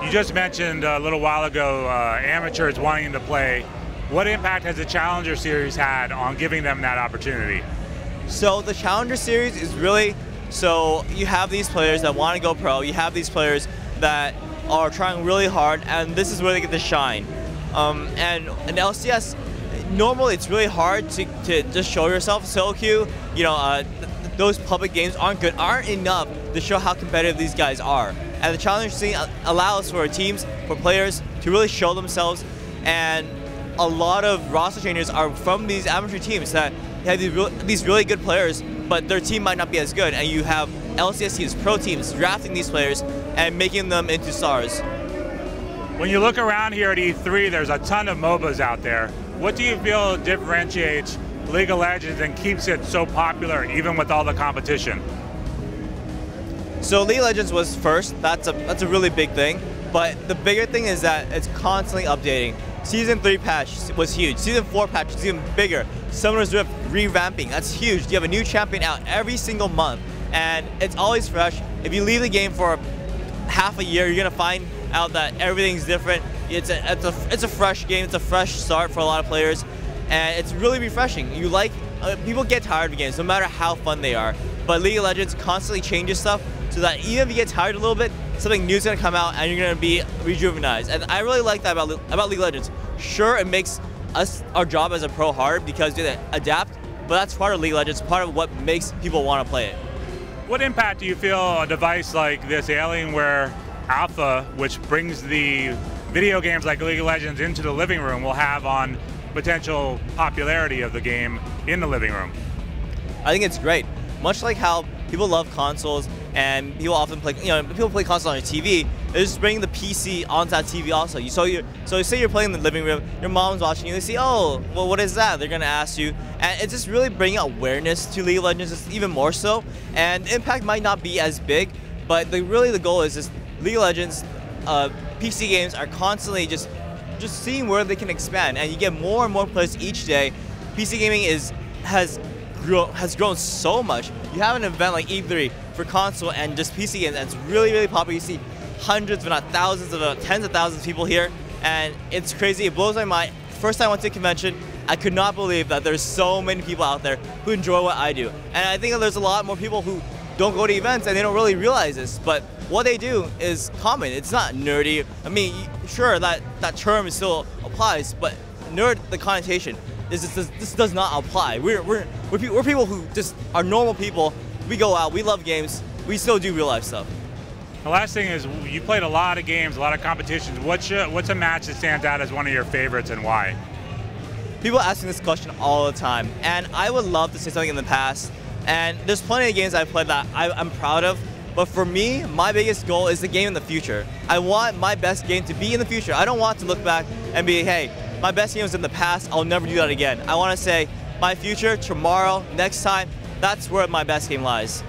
You just mentioned a little while ago amateurs wanting to play. What impact has the Challenger Series had on giving them that opportunity? So the Challenger Series is really, so you have these players that want to go pro, you have these players that are trying really hard, and this is where they get to shine. And in LCS, normally it's really hard to just show yourself. Solo queue, you know, those public games aren't enough to show how competitive these guys are. And the Challenger scene allows for teams, for players to really show themselves, and a lot of roster changes are from these amateur teams that have these really good players, but their team might not be as good, and you have LCS teams, pro teams, drafting these players and making them into stars. When you look around here at E3, there's a ton of MOBAs out there. What do you feel differentiates League of Legends and keeps it so popular even with all the competition? So League of Legends was first, that's a really big thing, but the bigger thing is that it's constantly updating. Season 3 patch was huge, Season 4 patch is even bigger, Summoner's Rift revamping, that's huge. You have a new champion out every single month, and it's always fresh. If you leave the game for half a year, you're gonna find out that everything's different. It's a fresh game, it's a fresh start for a lot of players, and it's really refreshing. You like, people get tired of games no matter how fun they are, but League of Legends constantly changes stuff so that even if you get tired a little bit, something new is going to come out and you're going to be rejuvenized. And I really like that about League of Legends. Sure, it makes our job as a pro hard because you adapt, but that's part of League of Legends, part of what makes people want to play it. What impact do you feel a device like this Alienware Alpha, which brings the video games like League of Legends into the living room, will have on potential popularity of the game in the living room? I think it's great. Much like how people love consoles and people often play, people play consoles on your TV, they're just bringing the PC onto that TV also. So say you're playing in the living room, your mom's watching you, they see, oh, well, what is that? They're gonna ask you, and it's just really bringing awareness to League of Legends, just even more so. And the impact might not be as big, but really the goal is just League of Legends, PC games are constantly just seeing where they can expand, and you get more and more players each day. PC gaming has grown so much. You have an event like E3 for console and just PC games, and it's really, really popular. You see hundreds, if not thousands, tens of thousands of people here, and it's crazy. It blows my mind. First time I went to a convention, I could not believe that there's so many people out there who enjoy what I do. And I think that there's a lot more people who don't go to events and they don't really realize this, but what they do is common. It's not nerdy. I mean, sure, that term still applies, but nerd, the connotation, this does not apply. We're people who just are normal people. We go out, we love games, we still do real life stuff. The last thing is, you played a lot of games, a lot of competitions. What's a match that stands out as one of your favorites and why? People ask me this question all the time, and I would love to say something in the past. And there's plenty of games I've played that I'm proud of, but for me, my biggest goal is the game in the future. I want my best game to be in the future. I don't want to look back and be, hey, my best game was in the past, I'll never do that again. I want to say, my future, tomorrow, next time, that's where my best game lies.